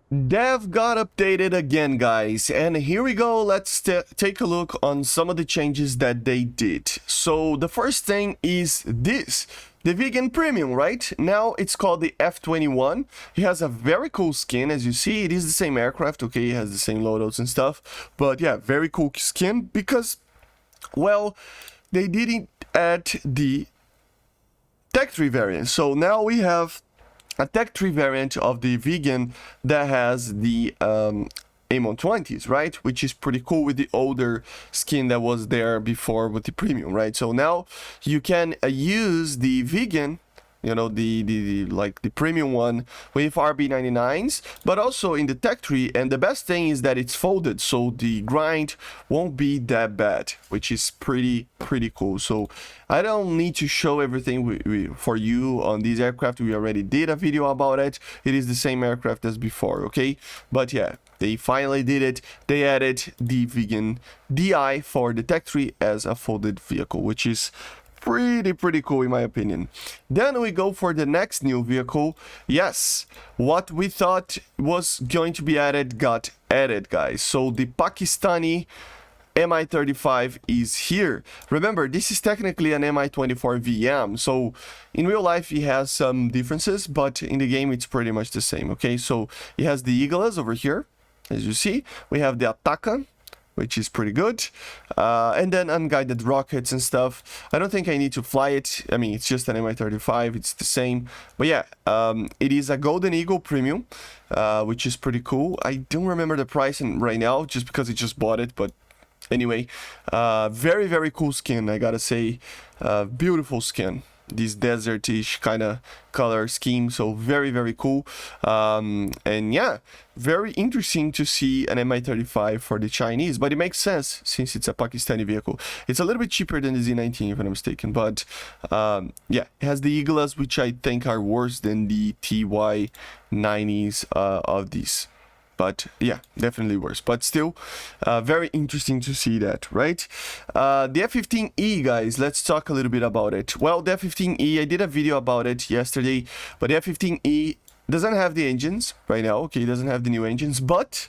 Dev got updated again, guys, and here we go. Let's take a look on some of the changes that they did. So the first thing is this, the vegan premium, right? Now it's called the F-21. It has a very cool skin. As you see, it is the same aircraft, okay? It has the same loadouts and stuff, but yeah, very cool skin because, well, they didn't add the Tech 3 variant. So now we have a Tech 3 variant of the vegan that has the A120s, right? Which is pretty cool with the older skin that was there before with the premium, right? So now you can use the vegan, you know, the premium one with RB99s, but also in the Tech 3. And the best thing is that it's folded, so the grind won't be that bad, which is pretty cool. So I don't need to show everything for you on this aircraft. We already did a video about it. It is the same aircraft as before, okay? But yeah, they finally did it. They added the vegan DI for the Tech 3 as a folded vehicle, which is pretty cool in my opinion. Then we go for the next new vehicle. Yes, what we thought was going to be added got added, guys. So the Pakistani Mi-35 is here. Remember, this is technically an Mi-24 VM, so in real life it has some differences, but in the game it's pretty much the same, okay? So it has the Eagles over here, as you see. We have the Ataka, which is pretty good, and then unguided rockets and stuff. I don't think I need to fly it. I mean, it's just an Mi-35, it's the same. But yeah, it is a Golden Eagle Premium, which is pretty cool. I don't remember the price right now, just because I just bought it, but anyway, very cool skin, I gotta say. Beautiful skin. This desertish kind of color scheme, so very cool. And yeah, very interesting to see an Mi-35 for the Chinese, but it makes sense since it's a Pakistani vehicle. It's a little bit cheaper than the Z19 if I'm not mistaken, but yeah, it has the Eagles, which I think are worse than the TY90s of these. But yeah, definitely worse. But still, very interesting to see that, right? The F-15E, guys, let's talk a little bit about it. Well, the F-15E, I did a video about it yesterday, but the F-15E doesn't have the engines right now, okay? It doesn't have the new engines, but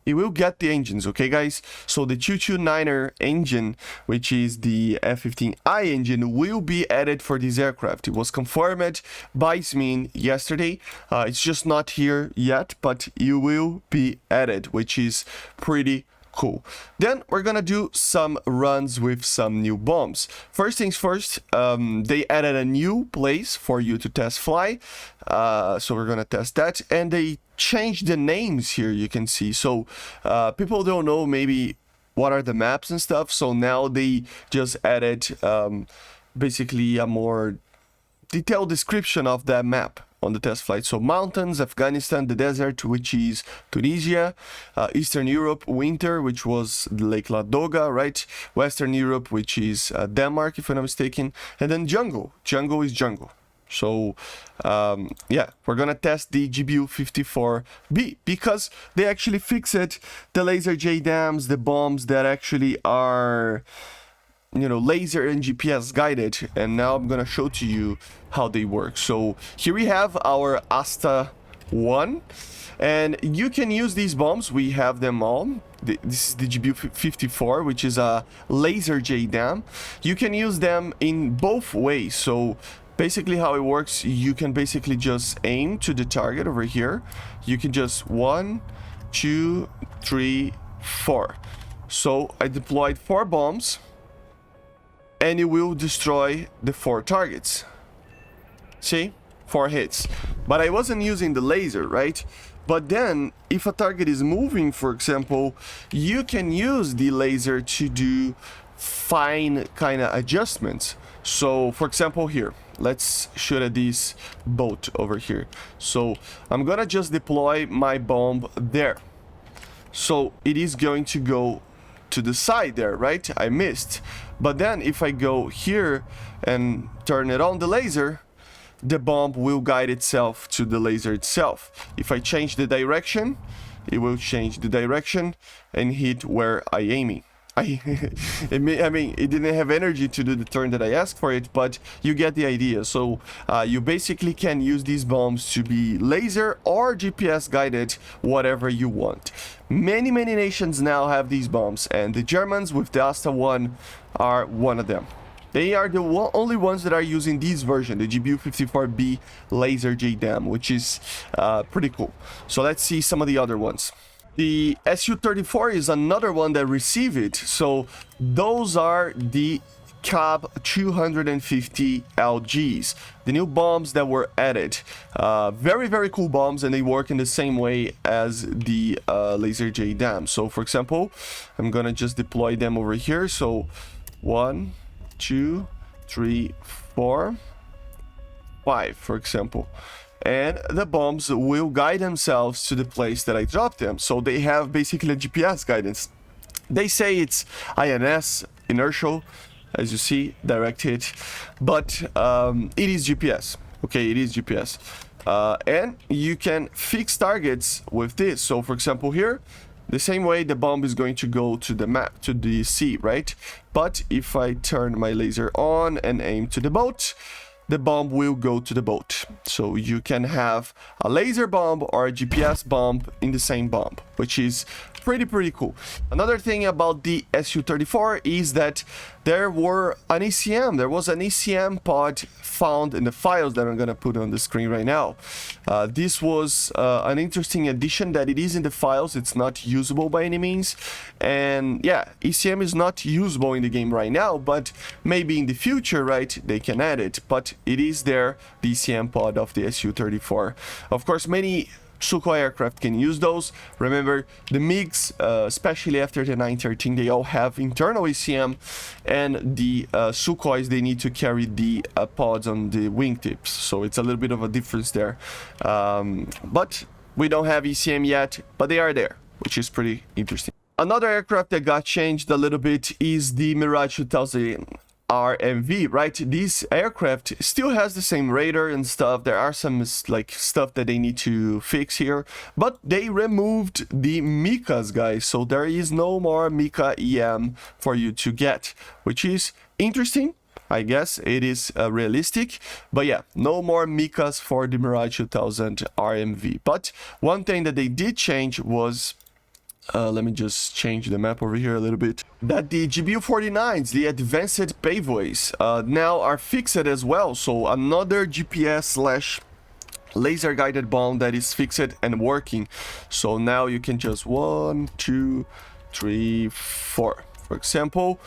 it will get the engines, okay, guys? So the 229er engine, which is the F-15I engine, will be added for this aircraft. It was confirmed by SMIN yesterday. It's just not here yet, but it will be added, which is pretty cool. Then we're gonna do some runs with some new bombs. First things first, they added a new place for you to test fly, so we're gonna test that, and they changed the names here, you can see. So people don't know maybe what are the maps and stuff, so now they just added basically a more detailed description of that map on the test flight. So mountains, Afghanistan, the desert, which is Tunisia, Eastern Europe, winter, which was Lake Ladoga, right? Western Europe, which is Denmark, if I'm not mistaken, and then jungle. Jungle is jungle. So yeah, we're gonna test the GBU-54B because they actually fixed the laser JDAMs, the bombs that actually are, you know, laser and GPS guided, and now I'm gonna show to you how they work. So here we have our Asta 1, and you can use these bombs. We have them all. This is the GBU-54, which is a laser JDAM. You can use them in both ways. So basically how it works, you can basically just aim to the target over here. You can just 1, 2, 3, 4. So I deployed 4 bombs, and it will destroy the 4 targets. See? 4 hits. But I wasn't using the laser, right? But then, if a target is moving, for example, you can use the laser to do fine kind of adjustments. So, for example, here, let's shoot at this boat over here. So, I'm gonna just deploy my bomb there. So, it is going to go to the side there, right? I missed. But then if I go here and turn it on the laser, the bomb will guide itself to the laser itself. If I change the direction, it will change the direction and hit where I aiming. I mean, it didn't have energy to do the turn that I asked for it, but you get the idea. So you basically can use these bombs to be laser or GPS guided, whatever you want. Many nations now have these bombs, and the Germans with the Asta 1 are one of them. They are the only ones that are using this version, the JA-37DI laser JA-37DI, which is pretty cool. So let's see some of the other ones. The Su-34 is another one that received it. So those are the CAB 250 LGs, the new bombs that were added. Very cool bombs, and they work in the same way as the laser JA-37. So for example, I'm gonna just deploy them over here. So 1, 2, 3, 4, 5, for example. And the bombs will guide themselves to the place that I dropped them. So they have basically a GPS guidance. They say it's INS, inertial, as you see, direct hit, but it is GPS. Okay, it is GPS. And you can fix targets with this. So for example here, the same way the bomb is going to go to the map, to the sea, right? But if I turn my laser on and aim to the boat, the bomb will go to the boat. So you can have a laser bomb or a GPS bomb in the same bomb, which is pretty cool. Another thing about the Su-34 is that there was an ECM pod found in the files that I'm gonna put on the screen right now. This was an interesting addition that it is in the files. It's not usable by any means, and yeah, ECM is not usable in the game right now, but maybe in the future, right, they can add it. But it is there, the ECM pod of the Su-34. Of course, many Sukhoi aircraft can use those. Remember, the MiGs, especially after the 913, they all have internal ECM, and the Sukhois, they need to carry the pods on the wingtips. So it's a little bit of a difference there. But we don't have ECM yet, but they are there, which is pretty interesting. Another aircraft that got changed a little bit is the Mirage 2000. RMV, right? This aircraft still has the same radar and stuff. There are some like stuff that they need to fix here, but they removed the Mikas, guys, so there is no more Mika EM for you to get, which is interesting. I guess it is realistic, but yeah, no more Mikas for the Mirage 2000 RMV. But one thing that they did change was let me just change the map over here a little bit. That the GBU-49s, the advanced paveways, now are fixed as well. So another GPS/ laser guided bomb that is fixed and working. So now you can just 1, 2, 3, 4. For example,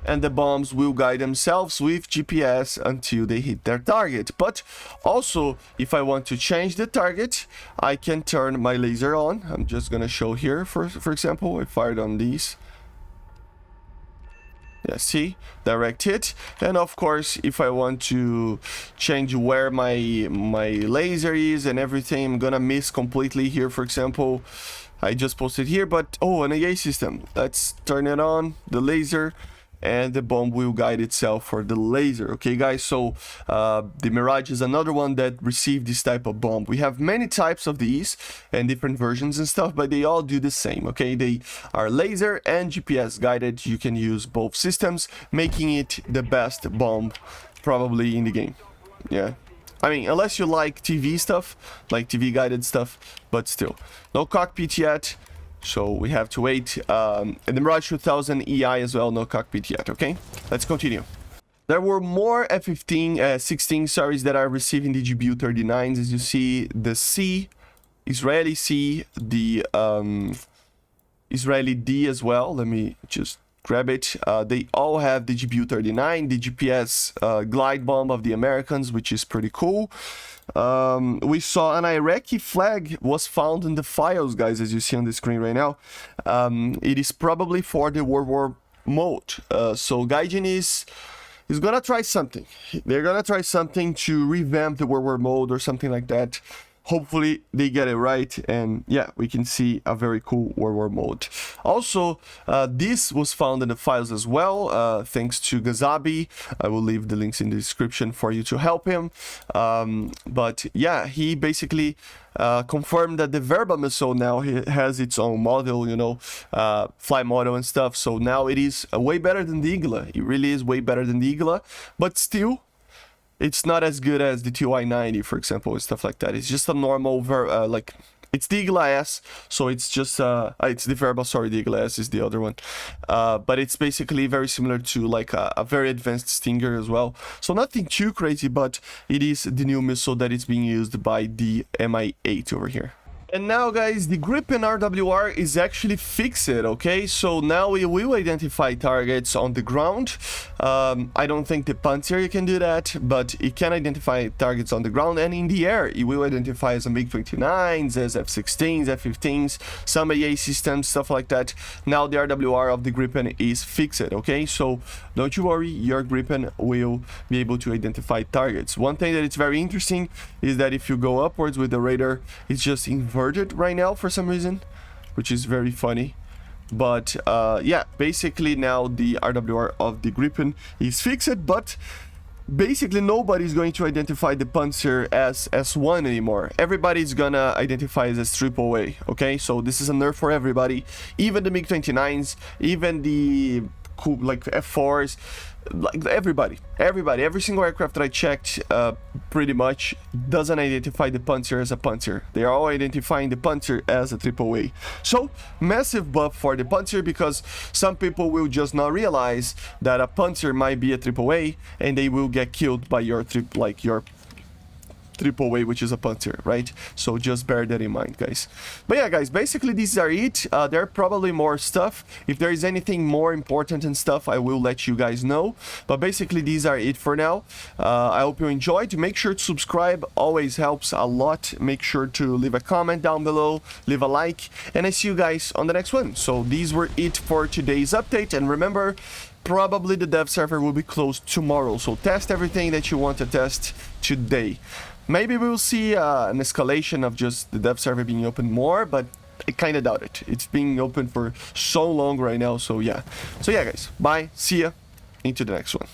and the bombs will guide themselves with GPS until they hit their target. But also, if I want to change the target, I can turn my laser on. I'm just gonna show here, for example, I fired on these. Yeah, see, direct hit. And of course, if I want to change where my laser is and everything, I'm gonna miss completely here. For example, I just posted here, but oh, an AA system. Let's turn it on, the laser, and the bomb will guide itself for the laser. Okay, guys, so the Mirage is another one that received this type of bomb. We have many types of these and different versions and stuff, but they all do the same. Okay, they are laser and GPS guided. You can use both systems, making it the best bomb probably in the game. Yeah, I mean, unless you like TV stuff, like TV guided stuff, but still. No cockpit yet, so we have to wait. And the Mirage 2000 EI as well, no cockpit yet, okay? Let's continue. There were more F-16 series that are receiving the GBU-39s. As you see, the C, Israeli C, the Israeli D as well. Let me just grab it. They all have the GBU-39, the GPS glide bomb of the Americans, which is pretty cool. We saw an Iraqi flag was found in the files, guys, as you see on the screen right now. It is probably for the World War mode. So Gaijin is gonna try something. They're gonna try something to revamp the World War mode or something like that. hopefully they get it right, and yeah, we can see a very cool World War mode. Also, this was found in the files as well, thanks to Gazabi. I will leave the links in the description for you to help him. But yeah, he basically confirmed that the Verba missile now has its own model, you know, flight model and stuff. So now it is way better than the Igla. It really is way better than the Igla, but still, it's not as good as the TY-90, for example, and stuff like that. It's just a normal, like, it's the Igla S, so it's just, it's the Verba, sorry, the Igla S is the other one. But it's basically very similar to, like, a very advanced Stinger as well. So nothing too crazy, but it is the new missile that is being used by the Mi-8 over here. And now, guys, the Gripen RWR is actually fixed, okay? So now we will identify targets on the ground. I don't think the Panzer can do that, but it can identify targets on the ground, and in the air, it will identify as MiG-29s, as F-16s, F-15s, some AA systems, stuff like that. Now the RWR of the Gripen is fixed, okay? So don't you worry, your Gripen will be able to identify targets. One thing that is very interesting is that if you go upwards with the radar, it's just inverted right now for some reason, which is very funny. But yeah, basically now the RWR of the Gripen is fixed, but basically nobody's going to identify the Panzer as S1 anymore. Everybody's gonna identify it as AAA, okay? So this is a nerf for everybody, even the MiG-29s, even the like F4s, like everybody, every single aircraft that I checked pretty much doesn't identify the Panzer as a Panzer. They are all identifying the Panzer as a AAA. So massive buff for the Panzer, because some people will just not realize that a Panzer might be a AAA and they will get killed by your AAA, which is a Panzer, right? So just bear that in mind, guys. But yeah, guys, basically these are it. There are probably more stuff. If there is anything more important and stuff, I will let you guys know. But basically these are it for now. I hope you enjoyed. Make sure to subscribe, always helps a lot. Make sure to leave a comment down below, leave a like, and I see you guys on the next one. So these were it for today's update, and remember, probably the dev server will be closed tomorrow, so test everything that you want to test today. Maybe we'll see an escalation of just the dev server being open more, but I kind of doubt it. It's being open for so long right now, so yeah. So yeah, guys, bye, see ya, into the next one.